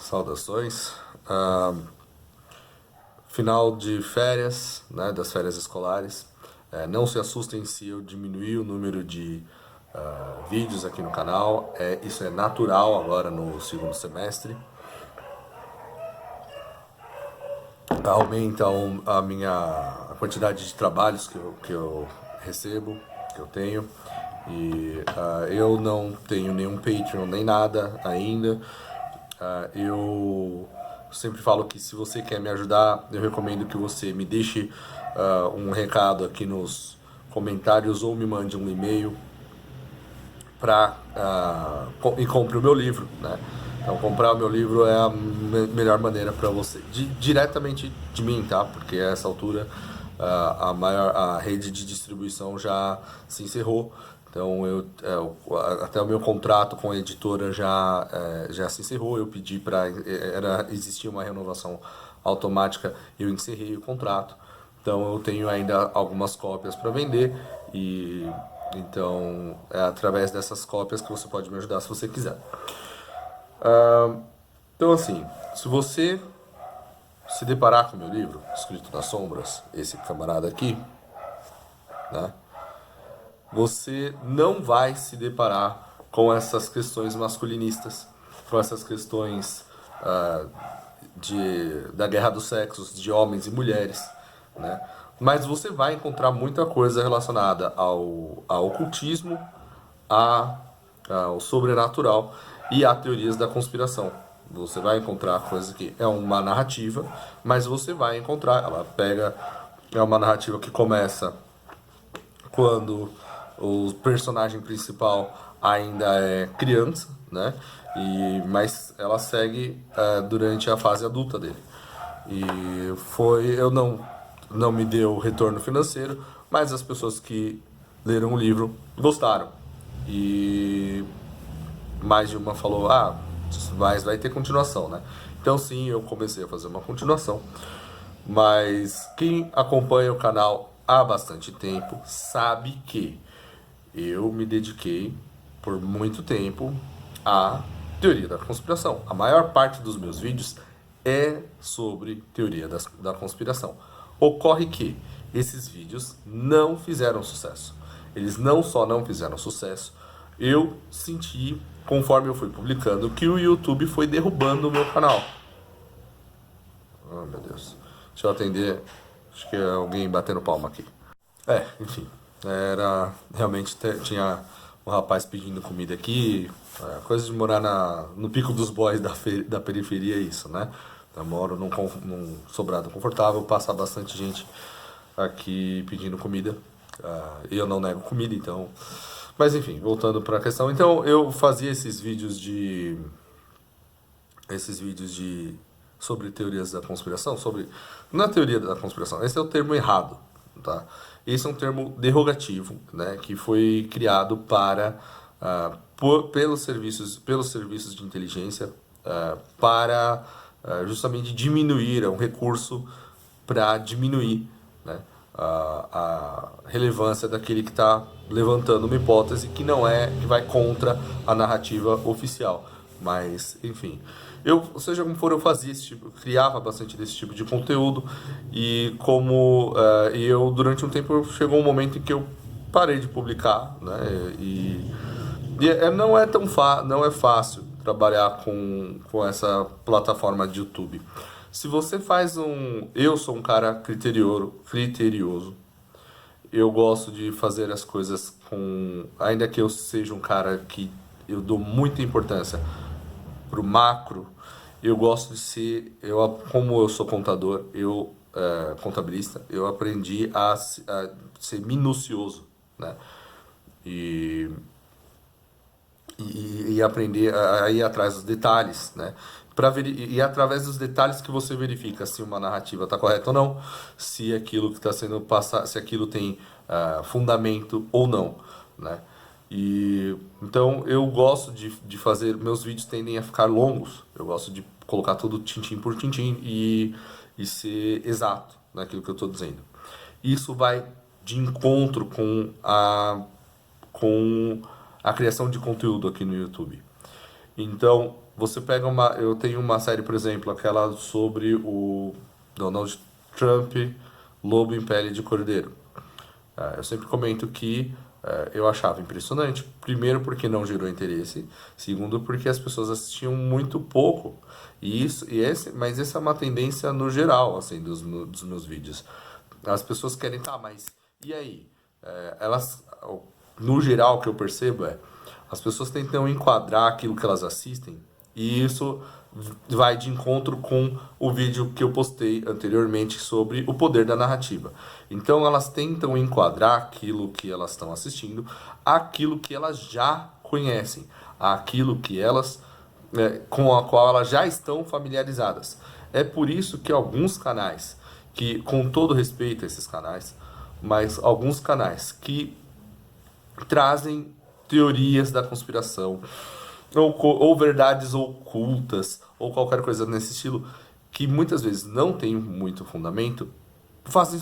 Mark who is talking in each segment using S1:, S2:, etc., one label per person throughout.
S1: Saudações. Final de férias, né, das férias escolares. Não se assustem se eu diminuir o número de vídeos aqui no canal. Isso é natural agora no segundo semestre. Aumenta a quantidade de trabalhos que eu recebo, que eu tenho. E eu não tenho nenhum Patreon nem nada ainda. Eu sempre falo que se você quer me ajudar, eu recomendo que você me deixe um recado aqui nos comentários ou me mande um e-mail e compre o meu livro, né? Então comprar o meu livro é a melhor maneira para você, diretamente de mim, tá? Porque a essa altura a rede de distribuição já se encerrou. Então até o meu contrato com a editora já se encerrou. Eu pedi para existia uma renovação automática, eu encerrei o contrato. Então eu tenho ainda algumas cópias para vender e então é através dessas cópias que você pode me ajudar se você quiser. Então assim, se você se deparar com o meu livro, Escrito nas Sombras, esse camarada aqui, né? Você não vai se deparar com essas questões masculinistas, com essas questões da guerra dos sexos, de homens e mulheres, né? Mas você vai encontrar muita coisa relacionada ao ocultismo, ao sobrenatural e a teorias da conspiração. Você vai encontrar coisas que é uma narrativa, mas você vai encontrar, é uma narrativa que começa quando o personagem principal ainda é criança, né? Mas ela segue durante a fase adulta dele. Eu não me deu retorno financeiro, mas as pessoas que leram o livro gostaram. E mais de uma falou, mas vai ter continuação, né? Então sim, eu comecei a fazer uma continuação. Mas quem acompanha o canal há bastante tempo sabe que eu me dediquei por muito tempo à teoria da conspiração. A maior parte dos meus vídeos é sobre teoria da conspiração. Ocorre que esses vídeos não fizeram sucesso. Eles não só não fizeram sucesso, eu senti, conforme eu fui publicando, que o YouTube foi derrubando o meu canal. Oh, meu Deus. Deixa eu atender. Acho que é alguém batendo palma aqui. Enfim. Realmente tinha um rapaz pedindo comida aqui. Coisa de morar no pico dos boys da periferia é isso, né? Eu moro num sobrado confortável, passa bastante gente aqui pedindo comida. Eu não nego comida, então. Mas enfim, voltando para a questão. Então eu fazia esses vídeos sobre teorias da conspiração, não é teoria da conspiração, esse é o termo errado, tá? Esse é um termo derogativo, né, que foi criado pelos serviços de inteligência para justamente diminuir, é um recurso para diminuir, né, a relevância daquele que está levantando uma hipótese que vai contra a narrativa oficial. Mas, enfim, seja como for, eu fazia criava bastante desse tipo de conteúdo e durante um tempo chegou um momento em que eu parei de publicar, né? Não é não é fácil trabalhar com essa plataforma de YouTube. Se você eu sou um cara criterioso. Eu gosto de fazer as coisas ainda que eu seja um cara que eu dou muita importância pro macro, eu gosto de como eu sou contador, contabilista, eu aprendi a ser minucioso, né? E aprender a ir atrás dos detalhes, né? E através dos detalhes que você verifica se uma narrativa está correta ou não, se aquilo que está sendo passado, se aquilo tem fundamento ou não, né? Então eu gosto de fazer, meus vídeos tendem a ficar longos, eu gosto de colocar tudo tintim por tintim e ser exato naquilo que eu estou dizendo. Isso vai de encontro com a criação de conteúdo aqui no YouTube. Então, você pega eu tenho uma série, por exemplo, aquela sobre o Donald Trump, Lobo em Pele de Cordeiro. Eu sempre comento que eu achava impressionante. Primeiro, porque não gerou interesse. Segundo, porque as pessoas assistiam muito pouco. Mas essa é uma tendência no geral, assim, dos meus vídeos. As pessoas querem, tá, mas e aí? No geral, o que eu percebo as pessoas tentam enquadrar aquilo que elas assistem, e isso vai de encontro com o vídeo que eu postei anteriormente sobre o poder da narrativa. Então elas tentam enquadrar aquilo que elas estão assistindo, aquilo que elas já conhecem, aquilo que elas com a qual elas já estão familiarizadas. É por isso que alguns canais, que com todo respeito a esses canais, mas alguns canais que trazem teorias da conspiração, ou verdades ocultas, ou qualquer coisa nesse estilo, que muitas vezes não tem muito fundamento,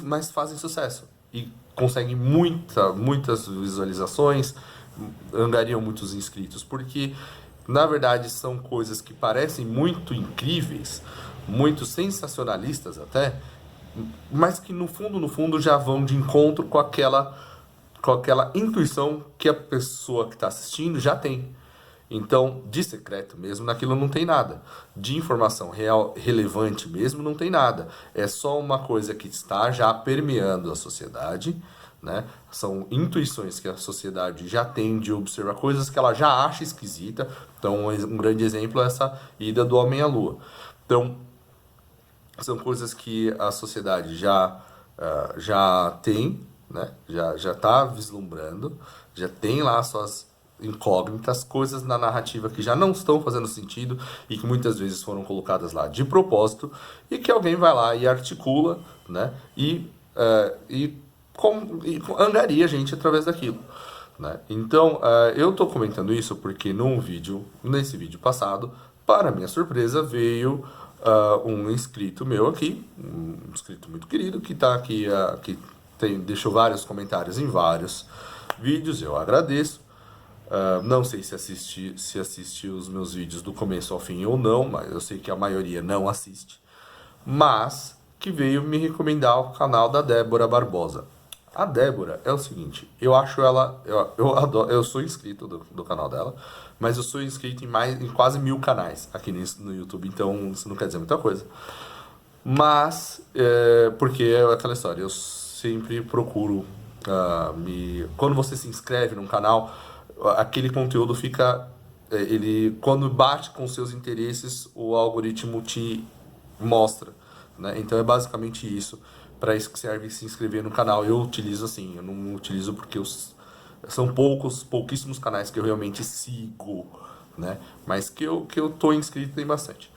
S1: mas fazem sucesso e conseguem muitas visualizações, angariam muitos inscritos, porque na verdade são coisas que parecem muito incríveis, muito sensacionalistas até, mas que no fundo já vão de encontro com aquela intuição que a pessoa que está assistindo já tem. Então, de secreto mesmo, naquilo não tem nada. De informação real, relevante mesmo, não tem nada. É só uma coisa que está já permeando a sociedade, né? São intuições que a sociedade já tem de observar coisas que ela já acha esquisita. Então, um grande exemplo é essa ida do homem à lua. Então, são coisas que a sociedade já tem, né? Já está vislumbrando, já tem lá suas incógnitas, coisas na narrativa que já não estão fazendo sentido e que muitas vezes foram colocadas lá de propósito, e que alguém vai lá e articula, né? E angaria a gente através daquilo, né? Então, eu estou comentando isso porque nesse vídeo passado, para minha surpresa, veio um inscrito meu aqui, um inscrito muito querido, que está aqui, deixou vários comentários em vários vídeos, eu agradeço. Não sei se assiste os meus vídeos do começo ao fim ou não, mas eu sei que a maioria não assiste. Mas que veio me recomendar o canal da Débora Barbosa. A Débora é o seguinte, eu acho ela, eu adoro, eu sou inscrito do canal dela, mas eu sou inscrito em quase 1000 canais aqui no YouTube, então isso não quer dizer muita coisa. Mas, porque é aquela história, eu sempre procuro quando você se inscreve num canal, aquele conteúdo fica, quando bate com seus interesses, o algoritmo te mostra, né? Então é basicamente isso, para isso que serve se inscrever no canal. Eu utilizo assim, eu não utilizo porque são pouquíssimos canais que eu realmente sigo, né? Mas que eu tô inscrito tem bastante.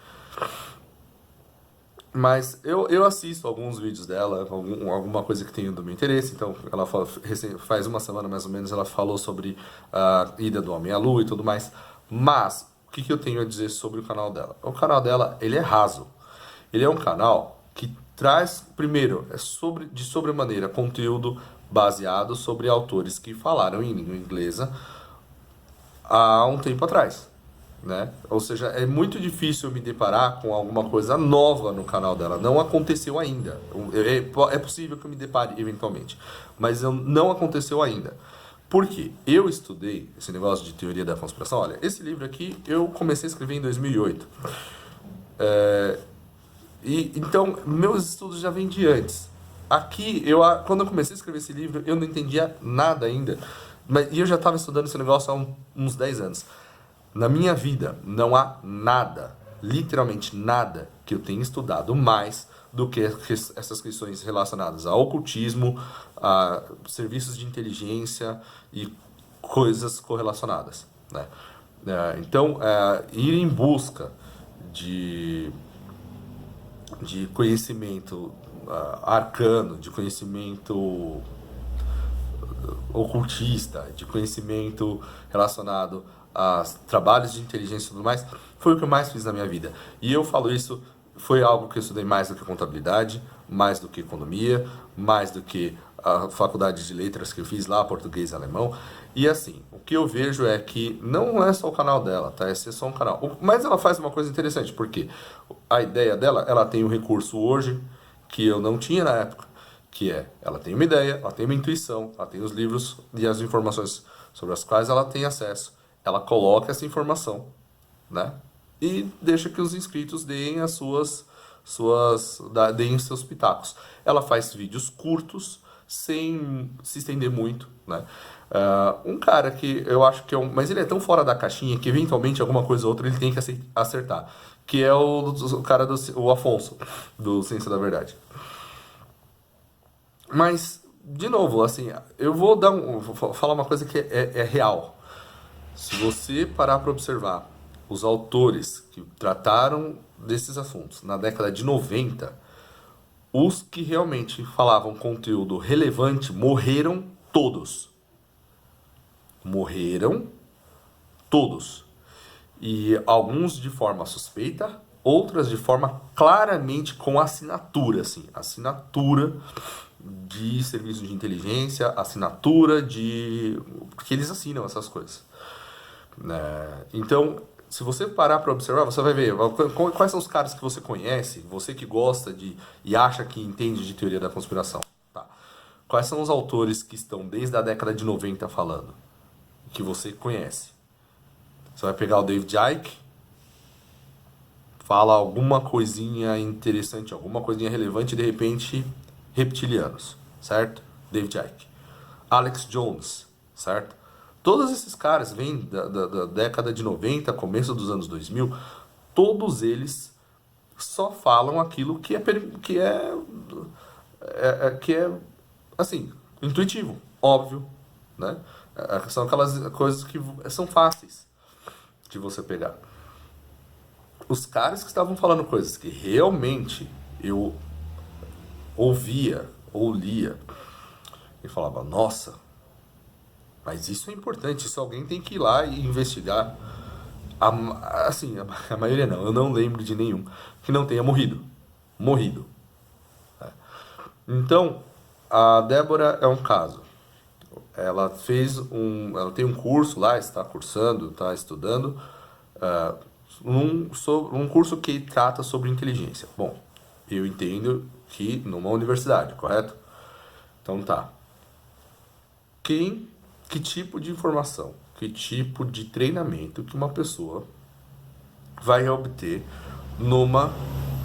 S1: Mas eu assisto alguns vídeos dela, alguma coisa que tenha do meu interesse. Então, ela faz uma semana mais ou menos, ela falou sobre a ida do homem à lua e tudo mais. Mas, o que eu tenho a dizer sobre o canal dela? O canal dela, ele é raso. Ele é um canal que traz, primeiro, de sobremaneira, conteúdo baseado sobre autores que falaram em língua inglesa há um tempo atrás, né? Ou seja, é muito difícil me deparar com alguma coisa nova no canal dela. Não aconteceu ainda. É possível que eu me depare eventualmente, mas não aconteceu ainda. Por quê? Eu estudei esse negócio de teoria da conspiração. Olha, esse livro aqui eu comecei a escrever em 2008. Então, meus estudos já vêm de antes. Aqui, quando eu comecei a escrever esse livro, eu não entendia nada ainda. E eu já estava estudando esse negócio há uns 10 anos. Na minha vida, não há nada, literalmente nada, que eu tenha estudado mais do que essas questões relacionadas ao ocultismo, a serviços de inteligência e coisas correlacionadas, né? Então, ir em busca de conhecimento arcano, de conhecimento ocultista, de conhecimento relacionado a trabalhos de inteligência e tudo mais, foi o que eu mais fiz na minha vida. E eu falo isso, foi algo que eu estudei mais do que contabilidade, mais do que economia, mais do que a faculdade de letras que eu fiz lá, português e alemão. E assim, o que eu vejo é que não é só o canal dela, tá? Esse é só um canal. Mas ela faz uma coisa interessante, porque a ideia dela, ela tem um recurso hoje que eu não tinha na época, que é, ela tem uma ideia, ela tem uma intuição, ela tem os livros e as informações sobre as quais ela tem acesso. Ela coloca essa informação, né? E deixa que os inscritos deem as deem os seus pitacos. Ela faz vídeos curtos, sem se estender muito, né? Um cara que eu acho que é mas ele é tão fora da caixinha que eventualmente alguma coisa ou outra ele tem que acertar, que é o cara o Afonso, do Ciência da Verdade. Mas, de novo, assim, eu vou falar uma coisa que é real. Se você parar para observar os autores que trataram desses assuntos na década de 90, os que realmente falavam conteúdo relevante morreram todos. Morreram todos. E alguns de forma suspeita, outras de forma claramente com assinatura, assim, assinatura de serviços de inteligência, assinatura de... porque eles assinam essas coisas. Então, se você parar para observar, você vai ver quais são os caras que você conhece, você que gosta de e acha que entende de teoria da conspiração. Tá? Quais são os autores que estão desde a década de 90 falando, que você conhece? Você vai pegar o David Icke, fala alguma coisinha interessante, alguma coisinha relevante, e de repente, reptilianos, certo? David Icke. Alex Jones, certo? Todos esses caras vêm da década de 90, começo dos anos 2000, todos eles só falam aquilo que é assim, intuitivo, óbvio, né? São aquelas coisas que são fáceis de você pegar. Os caras que estavam falando coisas que realmente eu ouvia ou lia e falava, nossa, mas isso é importante, isso alguém tem que ir lá e investigar. Assim, a maioria não, eu não lembro de nenhum que não tenha morrido. Morrido. Então, a Débora é um caso. Ela tem um curso lá, está cursando, está estudando, um curso que trata sobre inteligência. Bom, eu entendo que numa universidade, correto? Então tá. Que tipo de informação, que tipo de treinamento que uma pessoa vai obter numa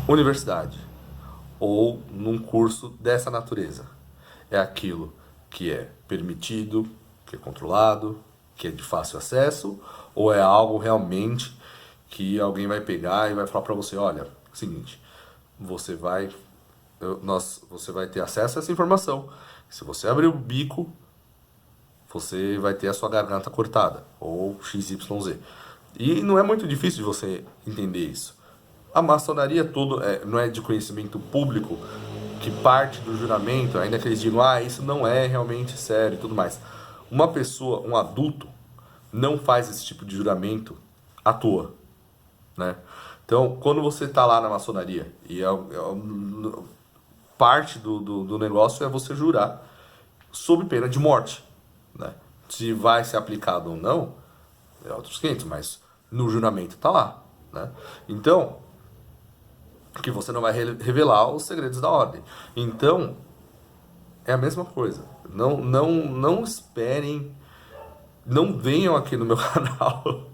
S1: universidade ou num curso dessa natureza? É aquilo que é permitido, que é controlado, que é de fácil acesso, ou é algo realmente que alguém vai pegar e vai falar para você, olha, seguinte, você vai ter acesso a essa informação. Se você abrir o bico, você vai ter a sua garganta cortada, ou XYZ. E não é muito difícil de você entender isso. A maçonaria não é de conhecimento público, que parte do juramento, ainda que eles digam, isso não é realmente sério e tudo mais. Uma pessoa, um adulto, não faz esse tipo de juramento à toa, né? Então, quando você está lá na maçonaria, e parte do negócio é você jurar sob pena de morte, né? Se vai ser aplicado ou não, é outros 500, mas no juramento está lá, né? Então, que você não vai revelar os segredos da ordem. Então, é a mesma coisa. Não esperem, não venham aqui no meu canal.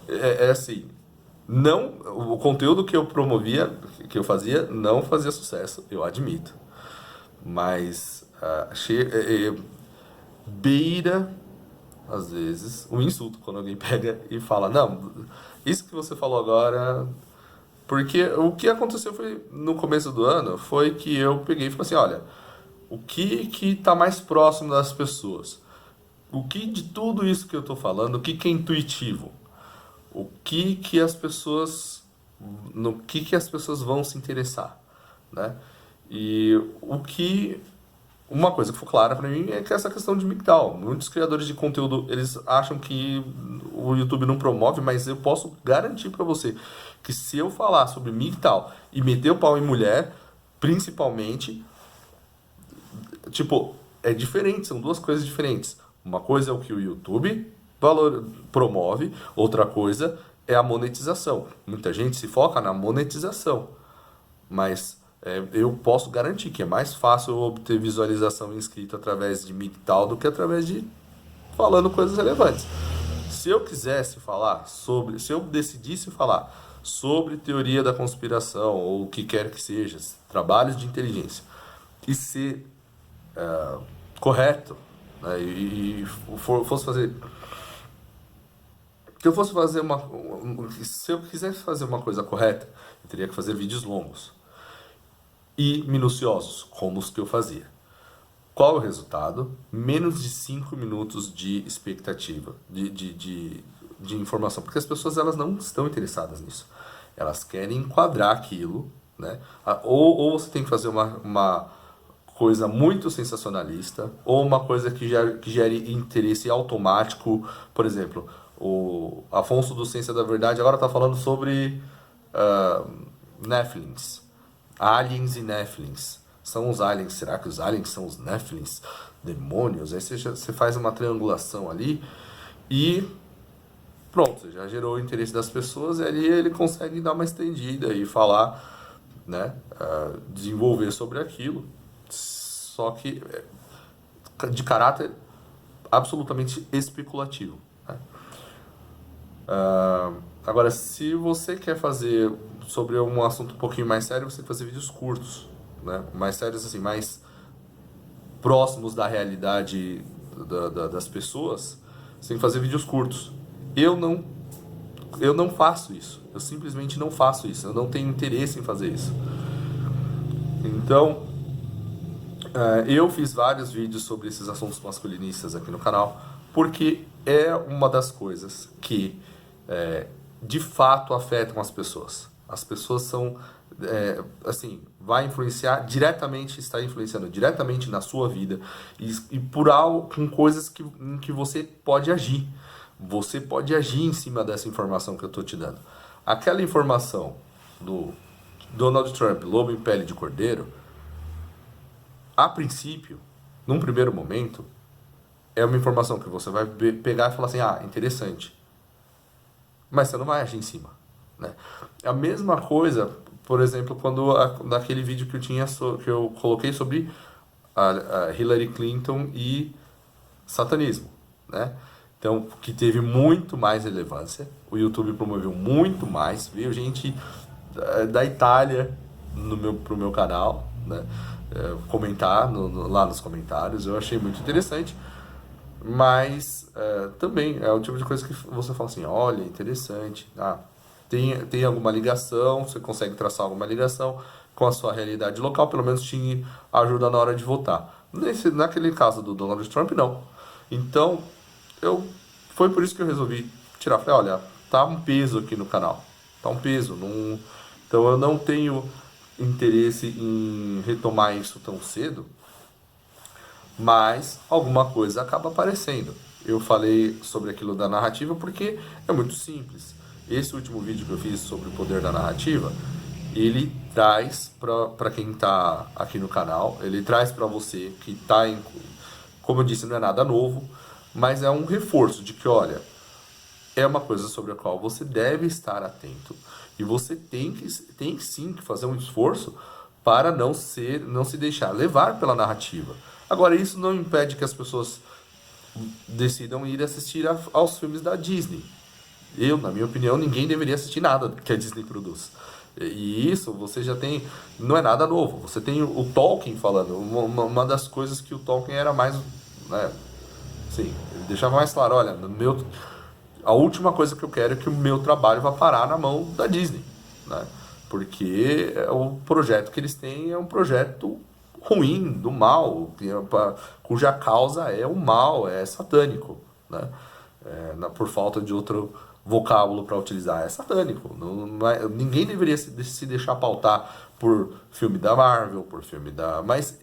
S1: É assim, não, o conteúdo que eu promovia, que eu fazia, não fazia sucesso, eu admito. Mas beira, às vezes, um insulto quando alguém pega e fala, não, isso que você falou agora. Porque o que aconteceu foi, no começo do ano, foi que eu peguei e falei assim, olha, o que tá mais próximo das pessoas? O que de tudo isso que eu tô falando, o que é intuitivo? O que as pessoas, no que as pessoas vão se interessar, né? E uma coisa que ficou clara pra mim é que essa questão de MGTOW. Muitos criadores de conteúdo, eles acham que o YouTube não promove, mas eu posso garantir pra você que se eu falar sobre MGTOW e meter o pau em mulher, principalmente, tipo, é diferente, são duas coisas diferentes. Uma coisa é o que o YouTube promove, outra coisa é a monetização. Muita gente se foca na monetização, mas eu posso garantir que é mais fácil eu obter visualização inscrita através de MGTOW do que através de falando coisas relevantes. Se eu quisesse falar sobre, se eu decidisse falar sobre teoria da conspiração ou o que quer que seja, trabalhos de inteligência, e ser correto, né, fosse fazer, que eu fosse fazer se eu quisesse fazer uma coisa correta, eu teria que fazer vídeos longos e minuciosos, como os que eu fazia. Qual é o resultado? Menos de 5 minutos de expectativa, de informação. Porque as pessoas elas não estão interessadas nisso. Elas querem enquadrar aquilo, né? Ou você tem que fazer uma coisa muito sensacionalista, ou uma coisa que gere interesse automático. Por exemplo, o Afonso do Ciência da Verdade agora está falando sobre Nephilims. Aliens e Nephilims. São os aliens, será que os aliens são os Nephilims? Demônios? Aí você faz uma triangulação ali e pronto, você já gerou o interesse das pessoas e ali ele consegue dar uma estendida e falar, né, desenvolver sobre aquilo, só que de caráter absolutamente especulativo, né? Agora, se você quer fazer sobre um assunto um pouquinho mais sério, você tem que fazer vídeos curtos, né? Mais sérios, assim, mais próximos da realidade das pessoas. Você tem que fazer vídeos curtos. Eu não faço isso. Eu simplesmente não faço isso. Eu não tenho interesse em fazer isso. Então, eu fiz vários vídeos sobre esses assuntos masculinistas aqui no canal, porque é uma das coisas que de fato afetam as pessoas. As pessoas são, assim, vai influenciar diretamente, está influenciando diretamente na sua vida e por algo, com coisas em que você pode agir. Você pode agir em cima dessa informação que eu estou te dando. Aquela informação do Donald Trump, lobo em pele de cordeiro, a princípio, num primeiro momento, é uma informação que você vai pegar e falar assim, interessante. Mas você não vai agir em cima, né? É a mesma coisa, por exemplo, quando naquele vídeo que eu coloquei sobre a Hillary Clinton e satanismo, né? Então, que teve muito mais relevância, o YouTube promoveu muito mais, veio gente da Itália pro meu canal, né? Comentar lá nos comentários, eu achei muito interessante. Mas também é o tipo de coisa que você fala assim, olha, interessante, tem alguma ligação, você consegue traçar alguma ligação com a sua realidade local, pelo menos te ajuda na hora de votar. Naquele caso do Donald Trump, não. Então, foi por isso que eu resolvi tirar. Falei, olha, tá um peso aqui no canal, tá um peso. Então eu não tenho interesse em retomar isso tão cedo, mas alguma coisa acaba aparecendo. Eu falei sobre aquilo da narrativa porque é muito simples. Esse último vídeo que eu fiz sobre o poder da narrativa, ele traz para quem está aqui no canal, ele traz para você que está em... Como eu disse, não é nada novo, mas é um reforço de que, olha, é uma coisa sobre a qual você deve estar atento. E você tem sim que fazer um esforço para não se deixar levar pela narrativa. Agora, isso não impede que as pessoas decidam ir assistir aos filmes da Disney. Na minha opinião, ninguém deveria assistir nada que a Disney produz. E isso você já tem, não é nada novo. Você tem o Tolkien falando, uma das coisas que o Tolkien era mais, né, sim, ele deixava mais claro, olha, a última coisa que eu quero é que o meu trabalho vá parar na mão da Disney, né? Porque o projeto que eles têm é um projeto ruim, do mal, cuja causa é o mal, é satânico, né? Por falta de outro vocábulo para utilizar, é satânico. Ninguém deveria se deixar pautar por filme da Marvel, por filme da... Mas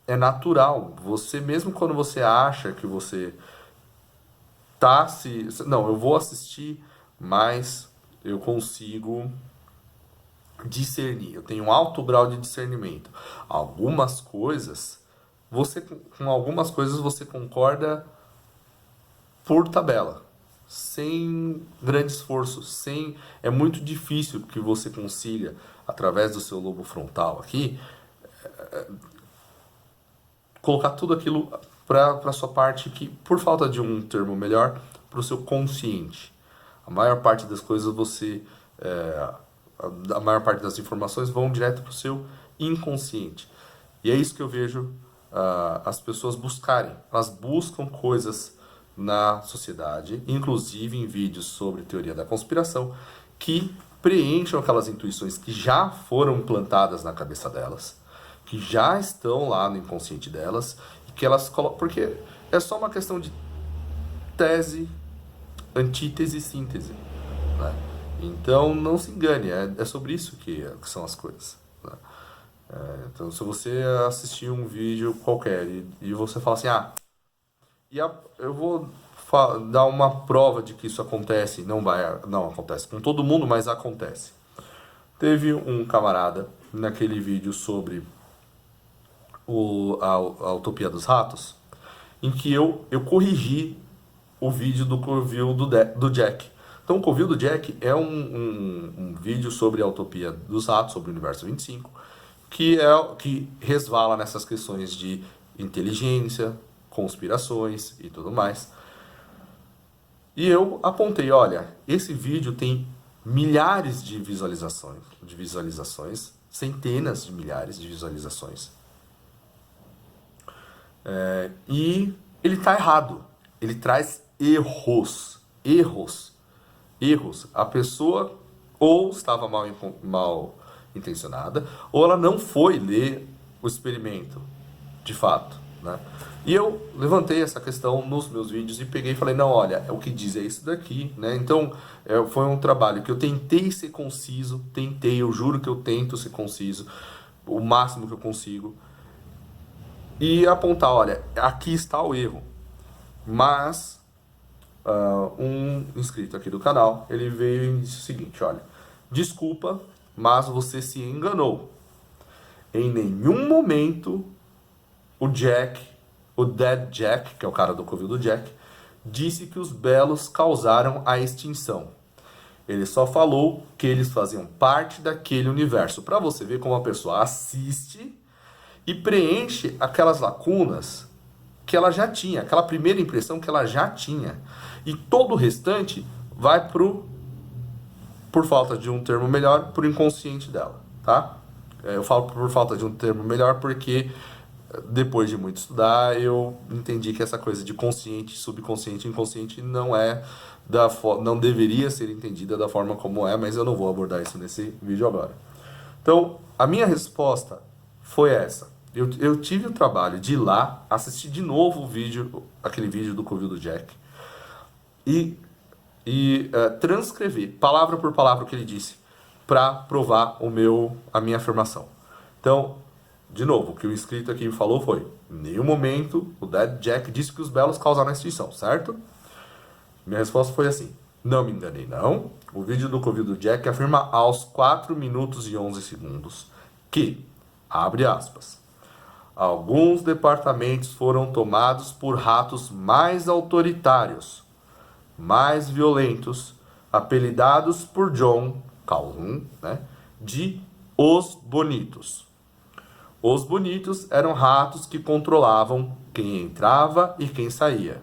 S1: é natural. Você, mesmo quando você acha que você não, eu vou assistir, mas eu consigo discernir. Eu tenho um alto grau de discernimento. Algumas coisas, com algumas coisas você concorda por tabela, sem grande esforço, é muito difícil que você consiga, através do seu lobo frontal aqui, colocar tudo aquilo para a sua parte que, por falta de um termo melhor, para o seu consciente. A maior parte das coisas a maior parte das informações vão direto para o seu inconsciente. E é isso que eu vejo as pessoas buscarem. Elas buscam coisas na sociedade, inclusive em vídeos sobre teoria da conspiração, que preencham aquelas intuições que já foram implantadas na cabeça delas, que já estão lá no inconsciente delas, e que elas colocam. Porque é só uma questão de tese, antítese e síntese, né? Então não se engane, é sobre isso que são as coisas, né? Então se você assistir um vídeo qualquer e você fala assim, eu vou dar uma prova de que isso acontece, não acontece com todo mundo, mas acontece. Teve um camarada naquele vídeo sobre a Utopia dos Ratos, em que eu corrigi o vídeo do Covil do Jack. Então, o Covil do Jack é um vídeo sobre a Utopia dos Ratos, sobre o Universo 25, que resvala nessas questões de inteligência, conspirações e tudo mais. E eu apontei, olha, esse vídeo tem milhares de visualizações, centenas de milhares de visualizações. E ele está errado. Ele traz erros. A pessoa ou estava mal intencionada, ou ela não foi ler o experimento, de fato, né? E eu levantei essa questão nos meus vídeos e peguei e falei, não, olha, o que diz é isso daqui, né? Então, foi um trabalho que eu tentei ser conciso, eu juro que eu tento ser conciso, o máximo que eu consigo, e apontar, olha, aqui está o erro. Mas um inscrito aqui do canal, ele veio e disse o seguinte, olha, desculpa, mas você se enganou. Em nenhum momento o Dead Jack, que é o cara do Covil do Jack, disse que os belos causaram a extinção. Ele só falou que eles faziam parte daquele universo. Para você ver como a pessoa assiste e preenche aquelas lacunas que ela já tinha, aquela primeira impressão que ela já tinha. E todo o restante vai por falta de um termo melhor, pro inconsciente dela, tá? Eu falo por falta de um termo melhor porque depois de muito estudar, eu entendi que essa coisa de consciente, subconsciente, inconsciente não deveria ser entendida da forma como é, mas eu não vou abordar isso nesse vídeo agora. Então, a minha resposta foi essa. Eu tive o trabalho de ir lá, assistir de novo aquele vídeo do Covil do Jack, e transcrever, palavra por palavra, o que ele disse, para provar a minha afirmação. Então, de novo, o que o inscrito aqui falou foi, em nenhum momento o Dead Jack disse que os belos causaram a extinção, certo? Minha resposta foi assim, não me enganei não, o vídeo do Covil do Jack afirma aos 4 minutos e 11 segundos que, abre aspas, alguns departamentos foram tomados por ratos mais autoritários, mais violentos, apelidados por John Calhoun, né, de Os Bonitos. Os Bonitos eram ratos que controlavam quem entrava e quem saía.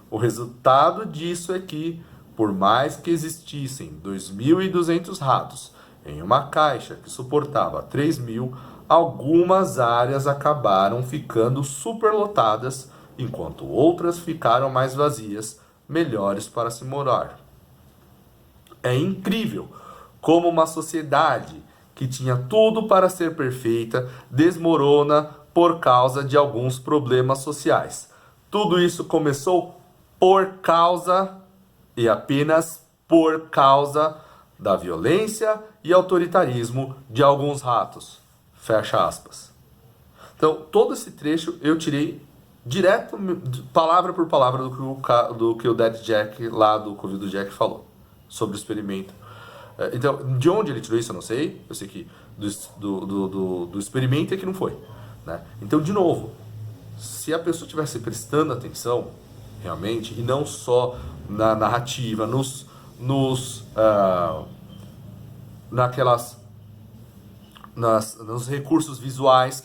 S1: O resultado disso é que, por mais que existissem 2.200 ratos em uma caixa que suportava 3.000, algumas áreas acabaram ficando superlotadas, enquanto outras ficaram mais vazias, melhores para se morar. É incrível como uma sociedade que tinha tudo para ser perfeita desmorona por causa de alguns problemas sociais. Tudo isso começou por causa e apenas por causa da violência e autoritarismo de alguns ratos. Fecha aspas. Então, todo esse trecho eu tirei direto, palavra por palavra, do que o Dead Jack, lá do Covil do Jack, falou sobre o experimento. Então, de onde ele tirou isso eu não sei. Eu sei que do experimento é que não foi, né? Então, de novo, se a pessoa estivesse prestando atenção, realmente, e não só na narrativa, naquelas nos recursos visuais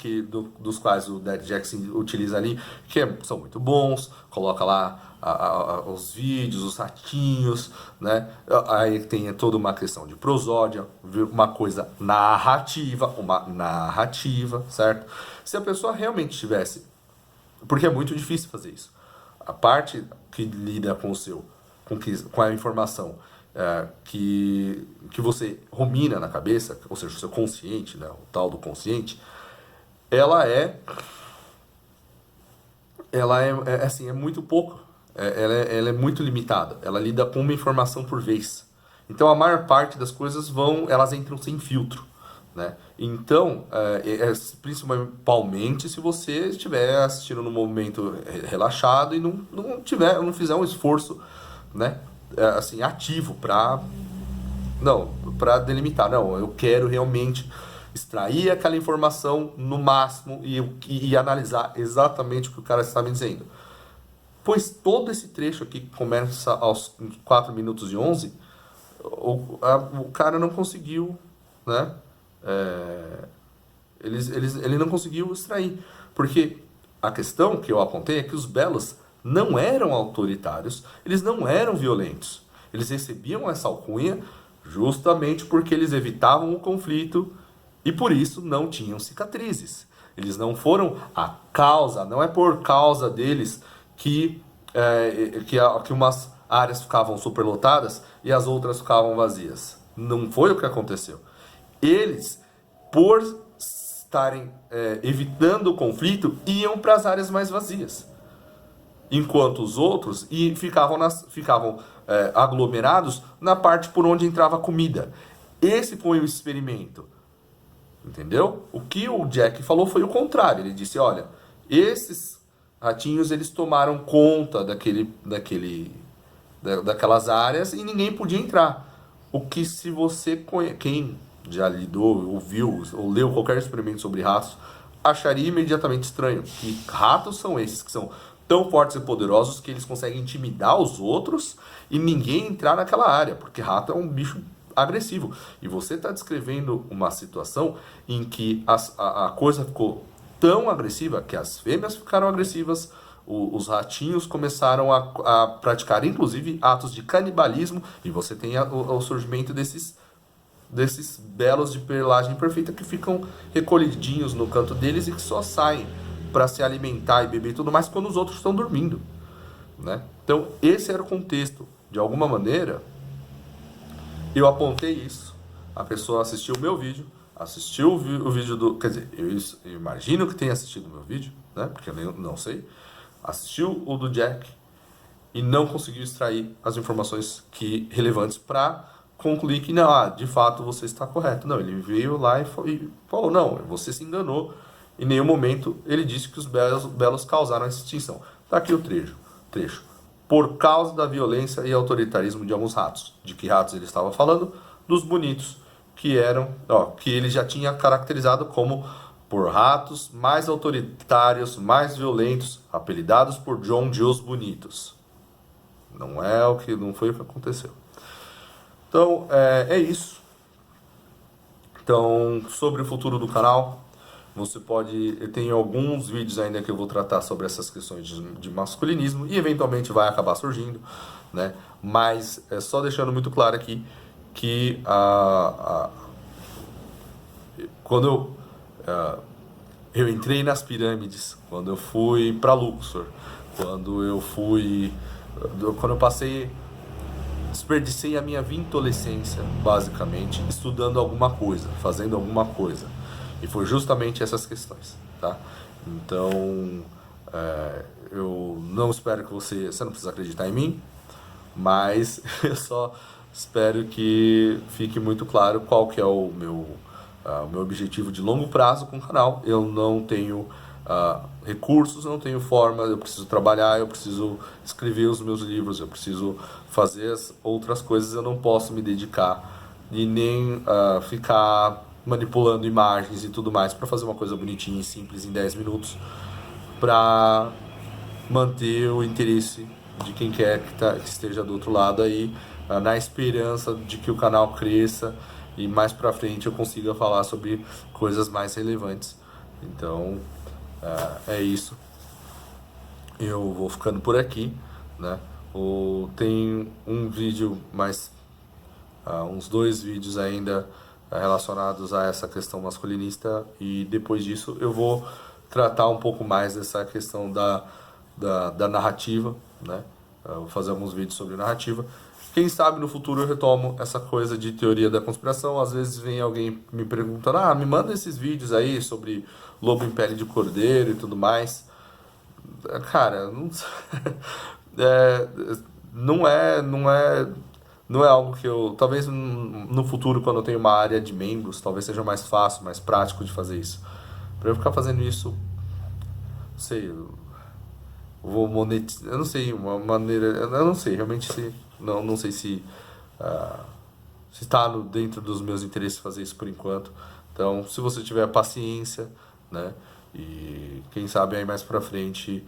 S1: dos quais o Dead Jackson utiliza ali, que são muito bons, coloca lá os vídeos, os ratinhos, né? Aí tem toda uma questão de prosódia, uma narrativa, certo? Se a pessoa realmente tivesse, porque é muito difícil fazer isso, a parte que lida com a informação que você rumina na cabeça, ou seja, o seu consciente, né, o tal do consciente, ela assim, é muito pouco, ela é muito limitada, ela lida com uma informação por vez. Então a maior parte das coisas elas entram sem filtro, né? Então, principalmente se você estiver assistindo num momento relaxado e não fizer um esforço, né, assim, ativo para delimitar. Não, eu quero realmente extrair aquela informação no máximo e analisar exatamente o que o cara está me dizendo. Pois todo esse trecho aqui que começa aos 4 minutos e 11, o cara não conseguiu, né? Ele não conseguiu extrair. Porque a questão que eu apontei é que os belos não eram autoritários, eles não eram violentos. Eles recebiam essa alcunha justamente porque eles evitavam o conflito e por isso não tinham cicatrizes. Eles não foram a causa, não é por causa deles que umas áreas ficavam superlotadas e as outras ficavam vazias. Não foi o que aconteceu. Eles, por estarem evitando o conflito, iam para as áreas mais vazias. Enquanto os outros ficavam aglomerados na parte por onde entrava a comida. Esse foi o experimento. Entendeu? O que o Jack falou foi o contrário. Ele disse, olha, esses ratinhos eles tomaram conta daquelas áreas e ninguém podia entrar. O que se você quem já lidou, ouviu ou leu qualquer experimento sobre ratos, acharia imediatamente estranho. Que ratos são esses que são tão fortes e poderosos que eles conseguem intimidar os outros e ninguém entrar naquela área, porque rato é um bicho agressivo. E você está descrevendo uma situação em que a coisa ficou tão agressiva que as fêmeas ficaram agressivas, os ratinhos começaram a praticar inclusive atos de canibalismo, e você tem o surgimento desses belos de pelagem perfeita que ficam recolhidinhos no canto deles e que só saem para se alimentar e beber e tudo mais quando os outros estão dormindo, né? Então esse era o contexto. De alguma maneira eu apontei isso, a pessoa assistiu o meu vídeo, assistiu o vídeo do... Quer dizer, eu imagino que tenha assistido o meu vídeo, né? Porque eu não sei. Assistiu o do Jack e não conseguiu extrair as informações relevantes para concluir que, não, de fato você está correto. Não, ele veio lá e falou, não, você se enganou. Em nenhum momento ele disse que os belos causaram essa extinção. Tá aqui o trecho. Por causa da violência e autoritarismo de alguns ratos. De que ratos ele estava falando? Dos bonitos, que ele já tinha caracterizado como por ratos mais autoritários, mais violentos, apelidados por John de os Bonitos. Não foi o que aconteceu. Então, é isso. Então, sobre o futuro do canal, eu tenho alguns vídeos ainda que eu vou tratar sobre essas questões de masculinismo e eventualmente vai acabar surgindo, né? Mas só deixando muito claro aqui que quando eu entrei nas pirâmides, quando eu fui para Luxor, quando eu desperdicei a minha vintolescência, basicamente, estudando alguma coisa, fazendo alguma coisa. E foi justamente essas questões, tá? Então, eu não espero que você não precisa acreditar em mim, mas eu só espero que fique muito claro qual que é o meu objetivo de longo prazo com o canal. Eu não tenho recursos, não tenho forma, eu preciso trabalhar, eu preciso escrever os meus livros, eu preciso fazer as outras coisas, eu não posso me dedicar e nem ficar manipulando imagens e tudo mais para fazer uma coisa bonitinha e simples em 10 minutos para manter o interesse de quem quer que esteja do outro lado aí, na esperança de que o canal cresça e mais pra frente eu consiga falar sobre coisas mais relevantes. Então, é isso. Eu vou ficando por aqui, né? Tem um vídeo mais, uns 2 vídeos ainda relacionados a essa questão masculinista, e depois disso eu vou tratar um pouco mais dessa questão da narrativa, né? Eu vou fazer alguns vídeos sobre narrativa. Quem sabe no futuro eu retomo essa coisa de teoria da conspiração. Às vezes vem alguém me perguntando, me manda esses vídeos aí sobre lobo em pele de cordeiro e tudo mais. Cara, não, é, não é algo que eu. Talvez no futuro, quando eu tenho uma área de membros, talvez seja mais fácil, mais prático de fazer isso. Pra eu ficar fazendo isso, não sei, eu vou monetizar. Eu não sei, uma maneira. Eu não sei, realmente se. Não sei se está dentro dos meus interesses fazer isso por enquanto. Então, se você tiver paciência, né? E quem sabe aí mais pra frente,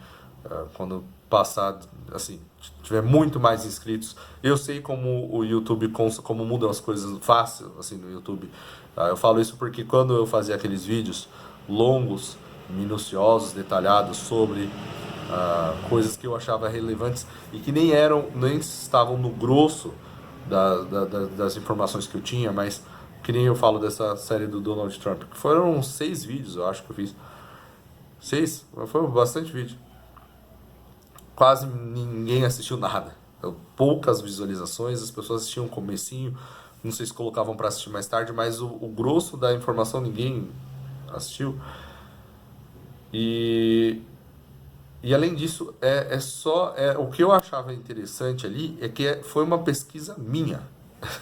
S1: quando passar, assim, tiver muito mais inscritos. Eu sei como o YouTube, como mudam as coisas fácil, assim, no YouTube. Eu falo isso porque quando eu fazia aqueles vídeos longos, minuciosos, detalhados sobre coisas que eu achava relevantes e que nem estavam no grosso das informações que eu tinha, mas que nem eu falo dessa série do Donald Trump, que foram 6 vídeos, eu acho que eu fiz. 6? Foi bastante vídeo. Quase ninguém assistiu nada. Poucas visualizações, as pessoas assistiam o comecinho, não sei se colocavam para assistir mais tarde, mas o grosso da informação ninguém assistiu. E além disso, o que eu achava interessante ali é que foi uma pesquisa minha.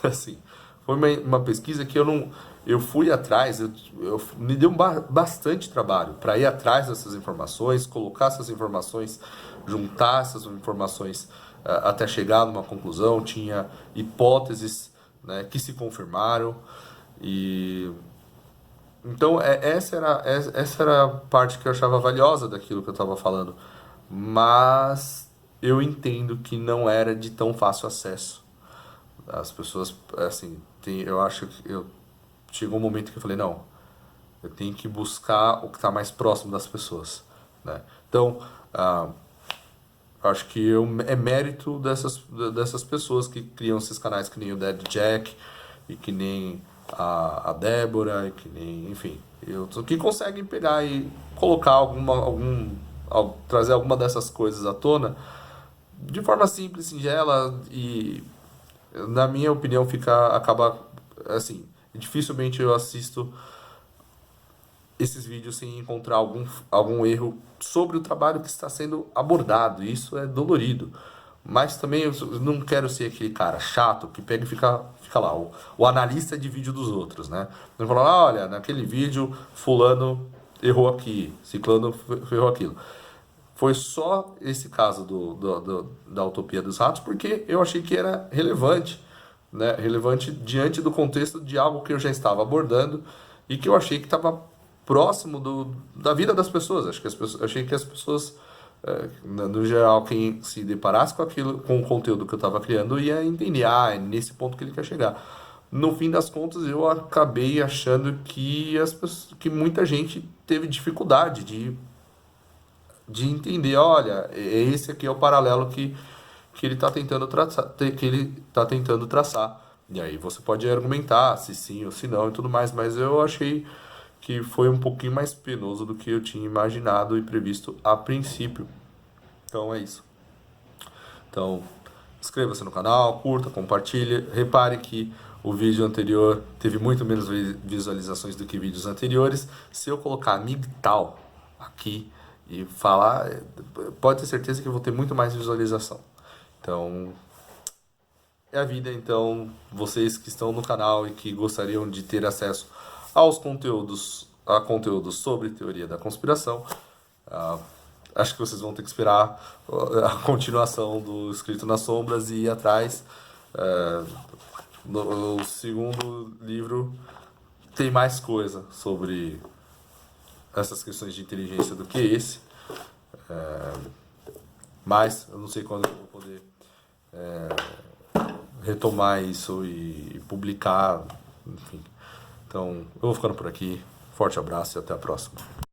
S1: Assim, foi uma pesquisa que eu fui atrás, me deu bastante trabalho para ir atrás dessas informações, colocar essas informações, juntar essas informações até chegar numa conclusão. Tinha hipóteses, né, que se confirmaram. E então, essa era a parte que eu achava valiosa daquilo que eu estava falando. Mas eu entendo que não era de tão fácil acesso. As pessoas, assim, eu acho que chegou um momento que eu falei, não, eu tenho que buscar o que está mais próximo das pessoas, né? Então, eu acho que é mérito dessas pessoas que criam esses canais, que nem o Dead Jack, e que nem a Débora, e que nem, enfim, que conseguem pegar e colocar trazer alguma dessas coisas à tona de forma simples, singela, e na minha opinião acaba assim, dificilmente eu assisto esses vídeos sem encontrar algum erro sobre o trabalho que está sendo abordado. Isso é dolorido. Mas também eu não quero ser aquele cara chato que pega e fica lá, o analista de vídeo dos outros, né? Ele fala, olha, naquele vídeo fulano errou aqui, ciclano errou aquilo. Foi só esse caso da Utopia dos Ratos porque eu achei que era relevante, né? Relevante diante do contexto de algo que eu já estava abordando e que eu achei que estava próximo da vida das pessoas. Achei que as pessoas, no geral, quem se deparasse com o conteúdo que eu estava criando ia entender, é nesse ponto que ele quer chegar. No fim das contas, eu acabei achando que muita gente teve dificuldade de entender, olha, esse aqui é o paralelo que ele está tentando traçar. E aí você pode argumentar se sim ou se não e tudo mais, mas eu achei que foi um pouquinho mais penoso do que eu tinha imaginado e previsto a princípio. Então é isso. Então, inscreva-se no canal, curta, compartilhe. Repare que o vídeo anterior teve muito menos visualizações do que vídeos anteriores. Se eu colocar MGTOW aqui e falar, pode ter certeza que eu vou ter muito mais visualização. Então, é a vida. Então, vocês que estão no canal e que gostariam de ter acesso a conteúdos sobre teoria da conspiração, acho que vocês vão ter que esperar a continuação do Escrito nas Sombras e ir atrás. No segundo livro tem mais coisa sobre essas questões de inteligência do que esse. Mas eu não sei quando eu vou poder retomar isso e publicar, enfim. Então, eu vou ficando por aqui. Forte abraço e até a próxima.